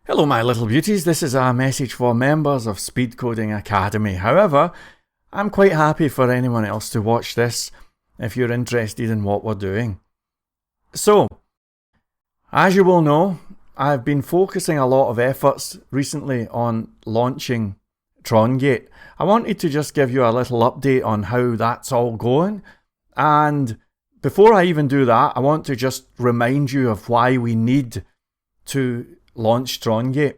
Hello my little beauties, this is a message for members of Speed Coding Academy. However, I'm quite happy for anyone else to watch this if you're interested in what we're doing. So, as you will know, I've been focusing a lot of efforts recently on launching Trongate. I wanted to just give you a little update on how that's all going, and before I even do that, I want to just remind you of why we need to launch Trongate.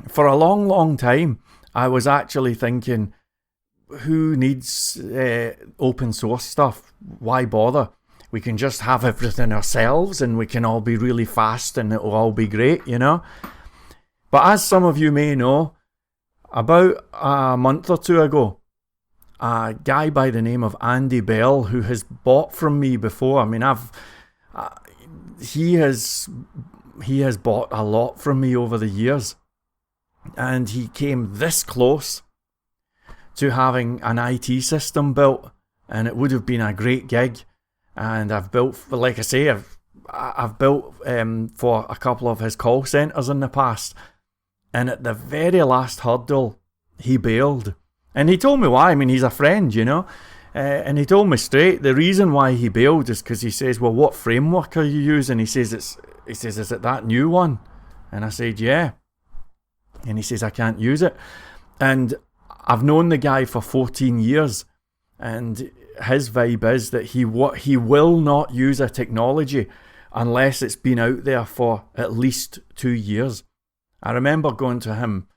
For a long time, I was actually thinking, who needs open source stuff? Why bother? We can just have everything ourselves and we can all be really fast and it'll all be great, you know? But as some of you may know, about a month or two ago, a guy by the name of Andy Bell, who has bought from me before, he has bought a lot from me over the years, and he came this close to having an IT system built, and it would have been a great gig. And I've built, like I say, I've built for a couple of his call centres in the past, and at the very last hurdle, he bailed. And he told me why. I mean, he's a friend, you know. And he told me straight, the reason why he bailed is because he says, well, what framework are you using? He says, is it that new one? And I said, yeah. And he says, I can't use it. And I've known the guy for 14 years. And his vibe is that he will not use a technology unless it's been out there for at least 2 years. I remember going to him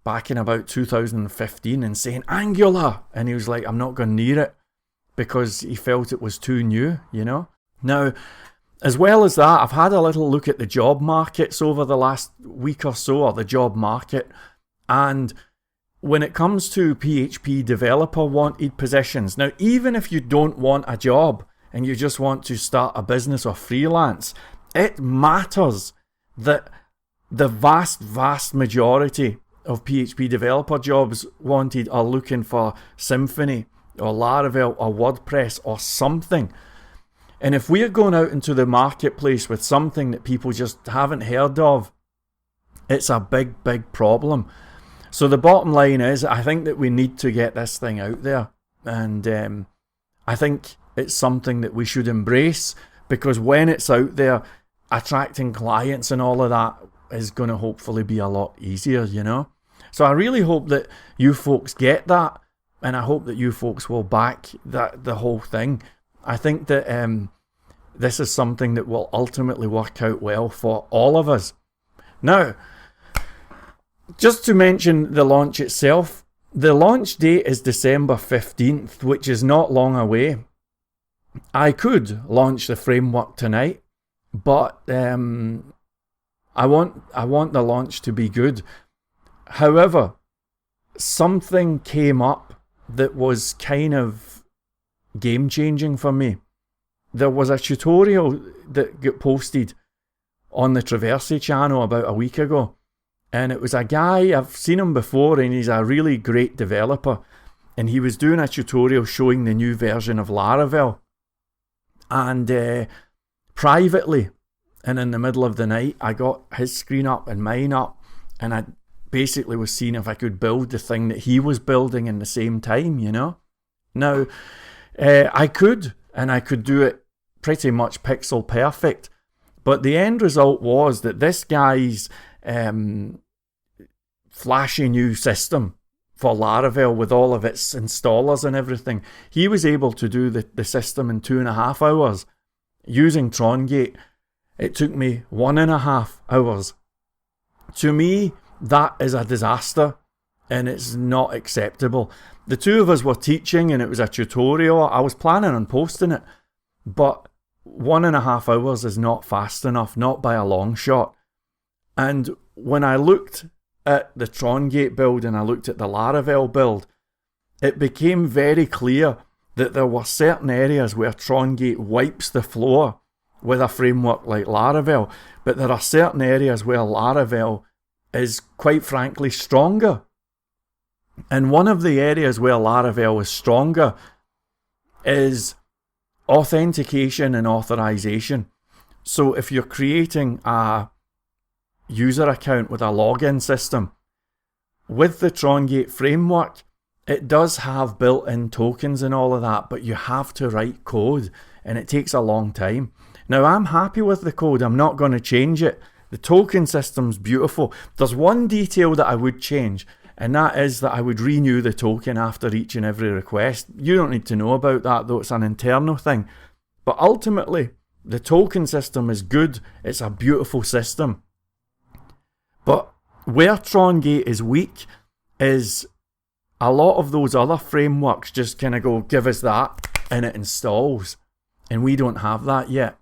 back in about 2015 and saying, Angular! And he was like, I'm not going near it, because he felt it was too new, you know? Now, as well as that, I've had a little look at the job markets over the last week or so, or the job market, and when it comes to PHP developer wanted positions, now even if you don't want a job and you just want to start a business or freelance, it matters that the vast majority of PHP developer jobs wanted are looking for Symfony or Laravel or WordPress or something. And if we're going out into the marketplace with something that people just haven't heard of, it's a big problem. So the bottom line is, I think that we need to get this thing out there. And I think it's something that we should embrace, because when it's out there, attracting clients and all of that is going to hopefully be a lot easier, you know. So I really hope that you folks get that, and I hope that you folks will back the whole thing. I think that this is something that will ultimately work out well for all of us. Now, just to mention the launch itself, the launch date is December 15th, which is not long away. I could launch the framework tonight, but I want the launch to be good. However, something came up that was kind of game-changing for me. There was a tutorial that got posted on the Traversy channel about a week ago, and it was a guy, I've seen him before, and he's a really great developer, and he was doing a tutorial showing the new version of Laravel. And privately, and in the middle of the night, I got his screen up and mine up, and I basically was seeing if I could build the thing that he was building in the same time, you know. Now, I could do it pretty much pixel perfect, but the end result was that this guy's flashy new system for Laravel with all of its installers and everything, he was able to do the system in 2.5 hours. Using Trongate, it took me 1.5 hours. To me, that is a disaster, and it's not acceptable. The two of us were teaching, and it was a tutorial. I was planning on posting it, but 1.5 hours is not fast enough, not by a long shot. And when I looked at the Trongate build and I looked at the Laravel build, it became very clear that there were certain areas where Trongate wipes the floor with a framework like Laravel, but there are certain areas where Laravel is quite frankly stronger. And one of the areas where Laravel is stronger is authentication and authorization. So if you're creating a user account with a login system. With the Trongate framework, it does have built-in tokens and all of that, but you have to write code, and it takes a long time. Now, I'm happy with the code. I'm not going to change it. The token system's beautiful. There's one detail that I would change, and that is that I would renew the token after each and every request. You don't need to know about that, though. It's an internal thing. But ultimately, the token system is good. It's a beautiful system. But where Trongate is weak is a lot of those other frameworks just kind of go, give us that, and it installs. And we don't have that yet.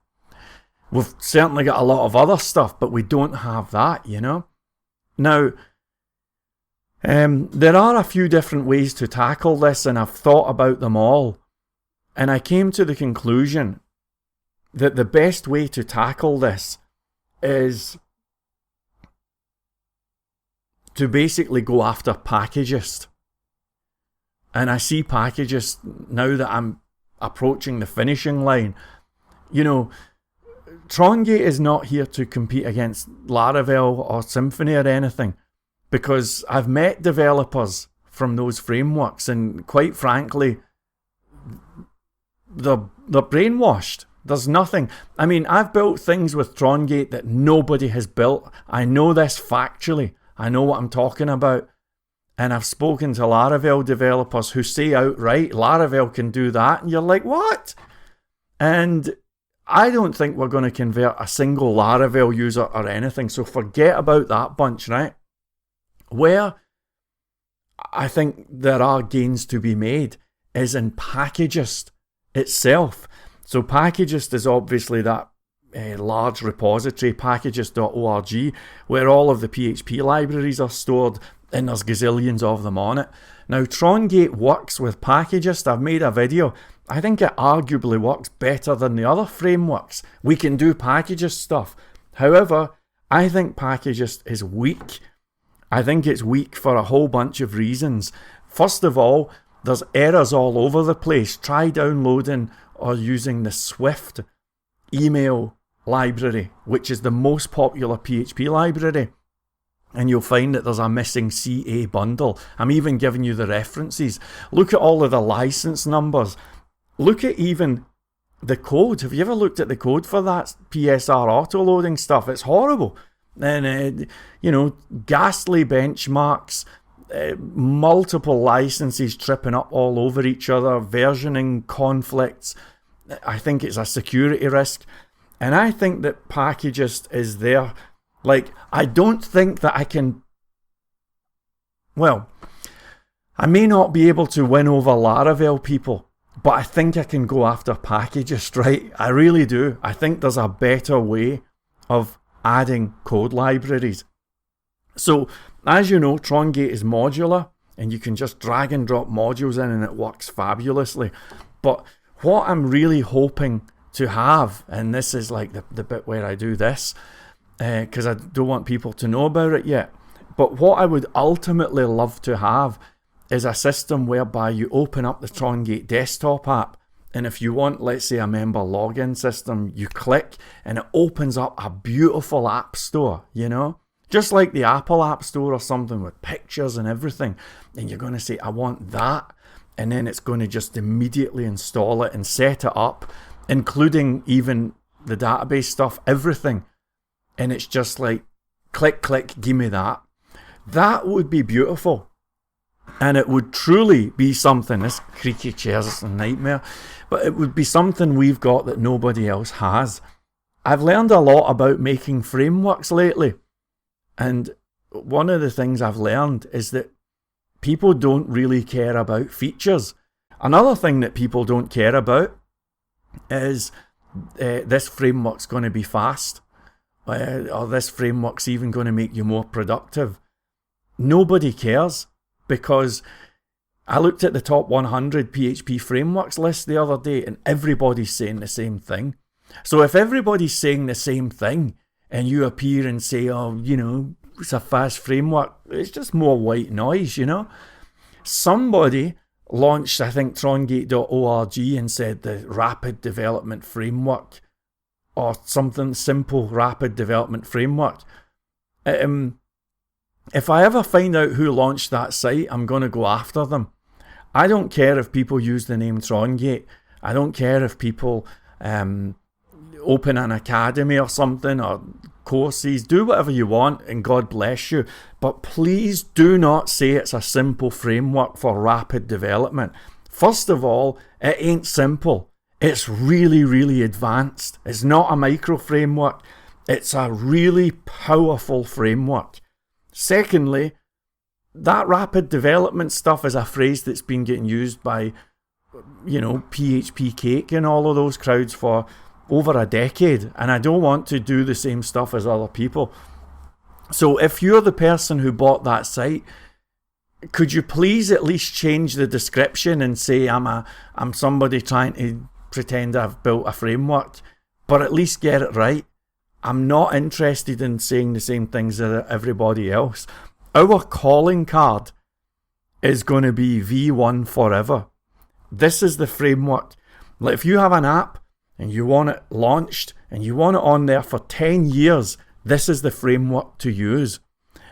We've certainly got a lot of other stuff, but we don't have that, you know. Now, there are a few different ways to tackle this, and I've thought about them all. And I came to the conclusion that the best way to tackle this is to basically go after Packagist. And I see Packagist now that I'm approaching the finishing line. You know, Trongate is not here to compete against Laravel or Symfony or anything, because I've met developers from those frameworks, and quite frankly, they're brainwashed. There's nothing. I mean, I've built things with Trongate that nobody has built. I know this factually. I know what I'm talking about. And I've spoken to Laravel developers who say outright, Laravel can do that. And you're like, what? And I don't think we're going to convert a single Laravel user or anything. So forget about that bunch, right? Where I think there are gains to be made is in Packagist itself. So Packagist is obviously that large repository, packagist.org, where all of the PHP libraries are stored, and there's gazillions of them on it. Now, Trongate works with Packagist. I've made a video. I think it arguably works better than the other frameworks. We can do Packagist stuff. However, I think Packagist is weak. I think it's weak for a whole bunch of reasons. First of all, there's errors all over the place. Try downloading or using the Swift email library, which is the most popular PHP library, and you'll find that there's a missing CA bundle. I'm even giving you the references. Look at all of the license numbers. Look at even the code. Have you ever looked at the code for that PSR auto-loading stuff? It's horrible. And, ghastly benchmarks, multiple licenses tripping up all over each other, versioning conflicts. I think it's a security risk. And I think that Packagist is there. Like, I don't think that I can... Well, I may not be able to win over Laravel people, but I think I can go after Packagist, right? I really do. I think there's a better way of adding code libraries. So, as you know, Trongate is modular, and you can just drag and drop modules in and it works fabulously. But what I'm really hoping to have, and this is like the bit where I do this, because I don't want people to know about it yet, but what I would ultimately love to have is a system whereby you open up the Trongate desktop app, and if you want, let's say, a member login system, you click and it opens up a beautiful app store, you know? Just like the Apple App Store or something with pictures and everything. And you're going to say, I want that. And then it's going to just immediately install it and set it up, including even the database stuff, everything. And it's just like, click, click, give me that. That would be beautiful. And it would truly be something. This creaky chair is a nightmare. But it would be something we've got that nobody else has. I've learned a lot about making frameworks lately. And one of the things I've learned is that people don't really care about features. Another thing that people don't care about is this framework's going to be fast. Or this framework's even going to make you more productive. Nobody cares, because I looked at the top 100 PHP frameworks list the other day, and everybody's saying the same thing. So if everybody's saying the same thing, and you appear and say, oh, it's a fast framework, it's just more white noise, Somebody launched, I think, Trongate.org and said the rapid development framework, or something simple rapid development framework. If I ever find out who launched that site, I'm going to go after them. I don't care if people use the name Trongate. I don't care if people open an academy or something, or courses. Do whatever you want, and God bless you. But please do not say it's a simple framework for rapid development. First of all, it ain't simple. It's really, really advanced. It's not a micro framework. It's a really powerful framework. Secondly, that rapid development stuff is a phrase that's been getting used by, PHP Cake and all of those crowds for over a decade. And I don't want to do the same stuff as other people. So if you're the person who bought that site, could you please at least change the description and say I'm somebody trying to pretend I've built a framework, but at least get it right. I'm not interested in saying the same things as everybody else. Our calling card is going to be V1 forever. This is the framework. Like if you have an app and you want it launched and you want it on there for 10 years, this is the framework to use.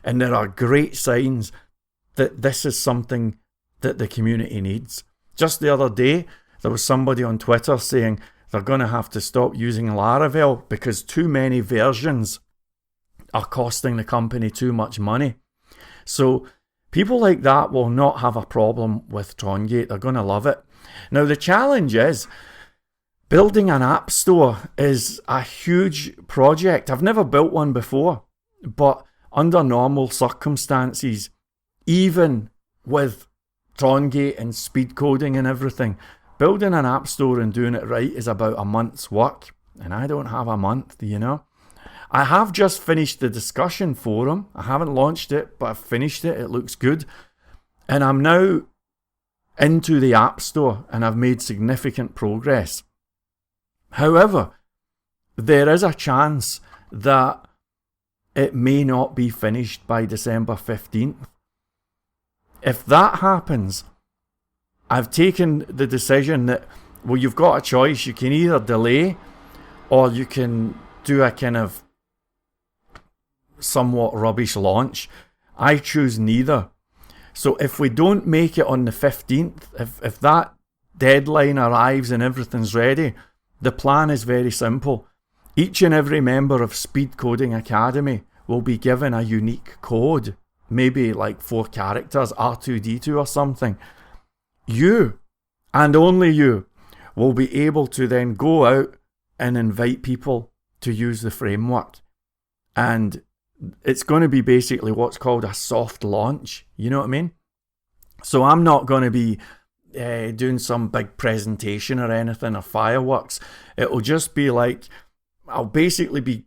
And there are great signs that this is something that the community needs. Just the other day, there was somebody on Twitter saying they're going to have to stop using Laravel because too many versions are costing the company too much money. So people like that will not have a problem with Trongate. They're going to love it. Now the challenge is, building an app store is a huge project. I've never built one before, but under normal circumstances, even with Trongate and speed coding and everything, building an app store and doing it right is about a month's work. And I don't have a month, I have just finished the discussion forum. I haven't launched it, but I've finished it. It looks good. And I'm now into the app store and I've made significant progress. However, there is a chance that it may not be finished by December 15th. If that happens, I've taken the decision that, well, you've got a choice. You can either delay or you can do a kind of somewhat rubbish launch. I choose neither. So if we don't make it on the 15th, if that deadline arrives and everything's ready, the plan is very simple. Each and every member of Speed Coding Academy will be given a unique code, maybe like 4 characters, R2D2 or something. You, and only you, will be able to then go out and invite people to use the framework. And it's going to be basically what's called a soft launch. You know what I mean? So I'm not going to be doing some big presentation or anything or fireworks. It'll just be like, I'll basically be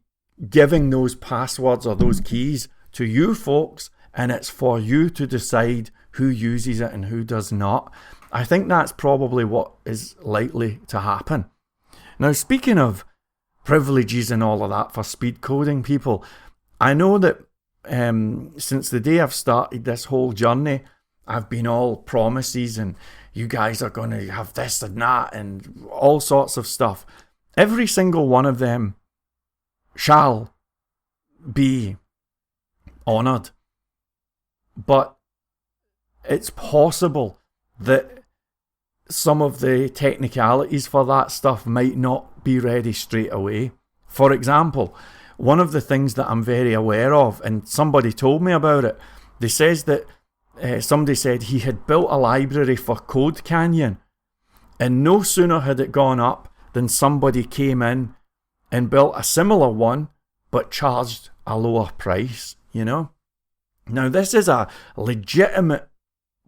giving those passwords or those keys to you folks, and it's for you to decide who uses it and who does not. I think that's probably what is likely to happen. Now, speaking of privileges and all of that for speed coding people, I know that since the day I've started this whole journey, I've been all promises and you guys are going to have this and that and all sorts of stuff. Every single one of them shall be honoured. But it's possible that some of the technicalities for that stuff might not be ready straight away. For example, one of the things that I'm very aware of, and somebody told me about it, somebody said he had built a library for Code Canyon, and no sooner had it gone up than somebody came in and built a similar one but charged a lower price, Now this is a legitimate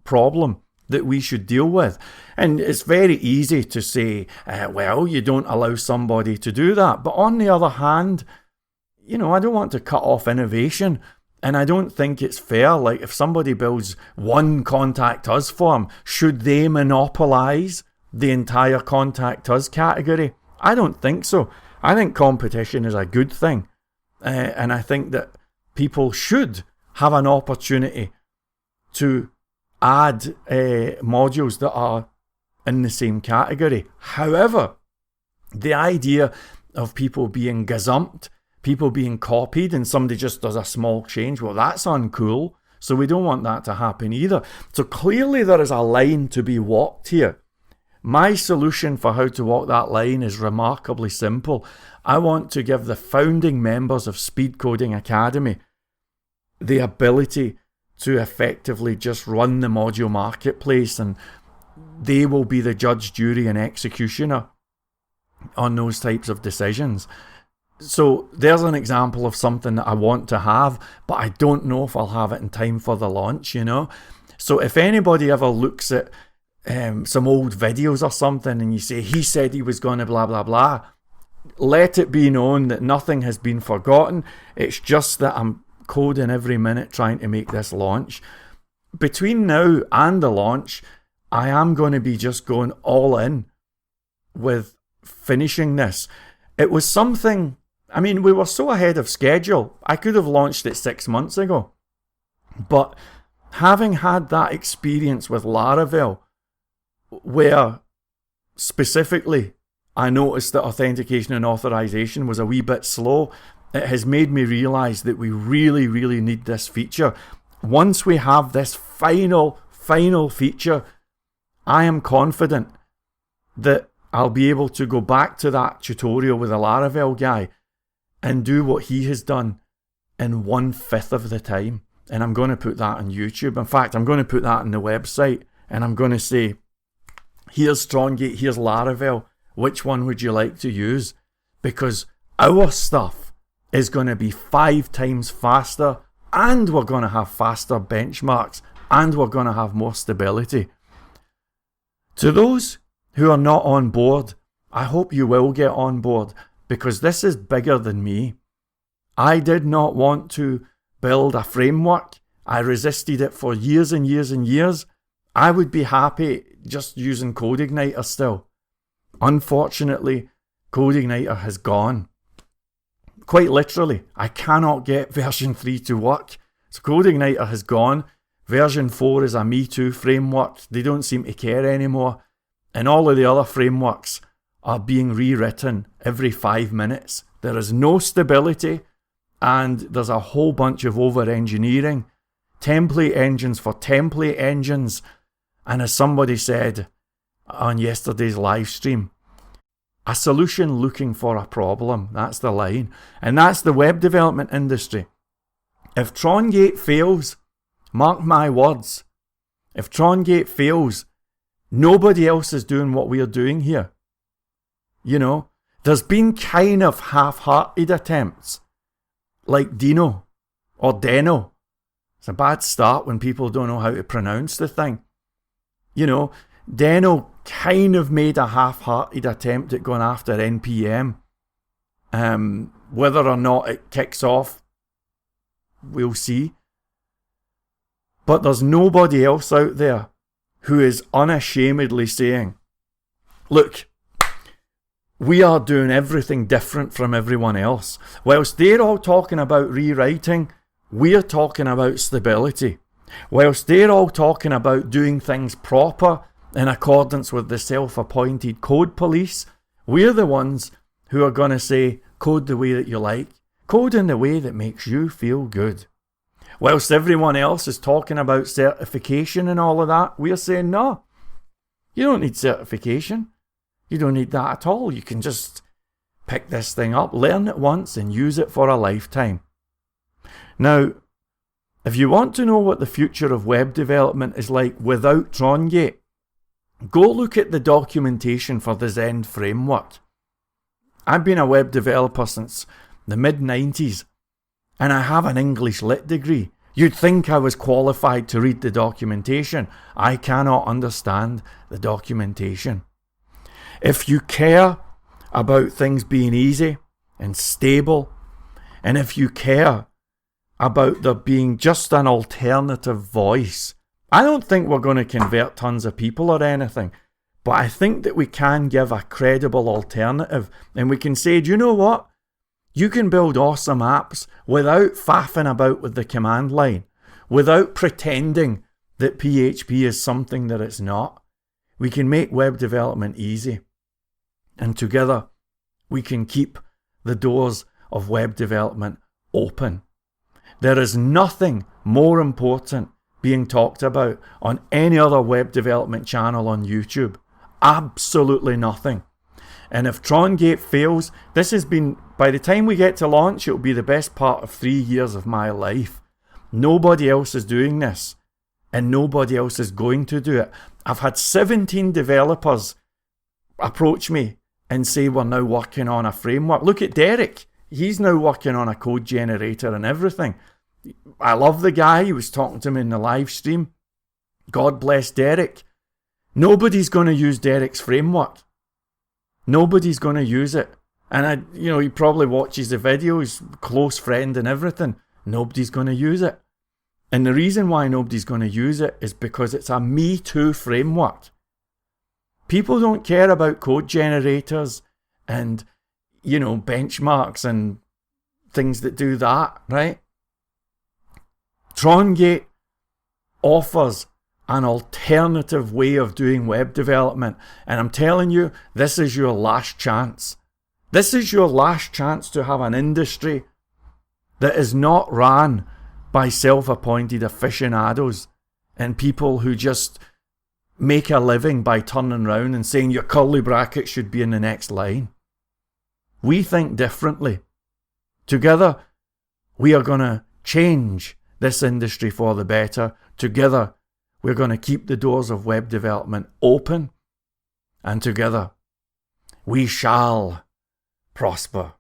problem that we should deal with. And it's very easy to say, well, you don't allow somebody to do that. But on the other hand, I don't want to cut off innovation. And I don't think it's fair. Like, if somebody builds one Contact Us form, should they monopolise the entire Contact Us category? I don't think so. I think competition is a good thing. And I think that people should have an opportunity to add modules that are in the same category. However, the idea of people being gazumped people being copied and somebody just does a small change. Well, that's uncool. So we don't want that to happen either. So clearly there is a line to be walked here. My solution for how to walk that line is remarkably simple. I want to give the founding members of Speed Coding Academy the ability to effectively just run the module marketplace, and they will be the judge, jury, and executioner on those types of decisions. So there's an example of something that I want to have, but I don't know if I'll have it in time for the launch, you know. So if anybody ever looks at some old videos or something and you say, he said he was going to blah, blah, blah, let it be known that nothing has been forgotten. It's just that I'm coding every minute trying to make this launch. Between now and the launch, I am going to be just going all in with finishing this. It was something, I mean, we were so ahead of schedule. I could have launched it 6 months ago. But having had that experience with Laravel, where specifically I noticed that authentication and authorization was a wee bit slow, it has made me realize that we really, really need this feature. Once we have this final feature, I am confident that I'll be able to go back to that tutorial with the Laravel guy and do what he has done in 1/5 of the time. And I'm going to put that on YouTube. In fact, I'm going to put that on the website, and I'm going to say, here's Trongate, here's Laravel. Which one would you like to use? Because our stuff is going to be 5 times faster, and we're going to have faster benchmarks, and we're going to have more stability. To those who are not on board, I hope you will get on board, because this is bigger than me. I did not want to build a framework. I resisted it for years and years and years. I would be happy just using CodeIgniter still. Unfortunately, CodeIgniter has gone. Quite literally, I cannot get version 3 to work. So CodeIgniter has gone. Version 4 is a Me Too framework. They don't seem to care anymore. And all of the other frameworks are being rewritten every 5 minutes. There is no stability, and there's a whole bunch of over-engineering. Template engines for template engines. And as somebody said on yesterday's live stream, a solution looking for a problem. That's the line. And that's the web development industry. If Trongate fails, mark my words, if Trongate fails, nobody else is doing what we are doing here. You know, there's been kind of half-hearted attempts, like Dino or Deno. It's a bad start when people don't know how to pronounce the thing. You know, Deno kind of made a half-hearted attempt at going after NPM. Whether or not it kicks off, we'll see. But there's nobody else out there who is unashamedly saying, look, we are doing everything different from everyone else. Whilst they're all talking about rewriting, we're talking about stability. Whilst they're all talking about doing things proper in accordance with the self-appointed code police, we're the ones who are going to say, code the way that you like. Code in the way that makes you feel good. Whilst everyone else is talking about certification and all of that, we're saying, no, you don't need certification. You don't need that at all. You can just pick this thing up, learn it once, and use it for a lifetime. Now, if you want to know what the future of web development is like without Trongate, go look at the documentation for the Zend framework. I've been a web developer since the mid-90s, and I have an English Lit degree. You'd think I was qualified to read the documentation. I cannot understand the documentation. If you care about things being easy and stable, and if you care about there being just an alternative voice, I don't think we're going to convert tons of people or anything, but I think that we can give a credible alternative, and we can say, do you know what? You can build awesome apps without faffing about with the command line, without pretending that PHP is something that it's not. We can make web development easy, and together we can keep the doors of web development open. There is nothing more important being talked about on any other web development channel on YouTube. Absolutely nothing. And if Trongate fails, this has been, by the time we get to launch, it will be the best part of 3 years of my life. Nobody else is doing this, and nobody else is going to do it. I've had 17 developers approach me and say we're now working on a framework. Look at Derek. He's now working on a code generator and everything. I love the guy. He was talking to me in the live stream. God bless Derek. Nobody's going to use Derek's framework. Nobody's going to use it. And he probably watches the video. He's a close friend and everything. Nobody's going to use it. And the reason why nobody's going to use it is because it's a Me Too framework. People don't care about code generators and, benchmarks and things that do that, right? Trongate offers an alternative way of doing web development. And I'm telling you, this is your last chance. This is your last chance to have an industry that is not run by self-appointed aficionados and people who just make a living by turning around and saying your curly brackets should be in the next line. We think differently. Together, we are going to change this industry for the better. Together, we're going to keep the doors of web development open. And together, we shall prosper.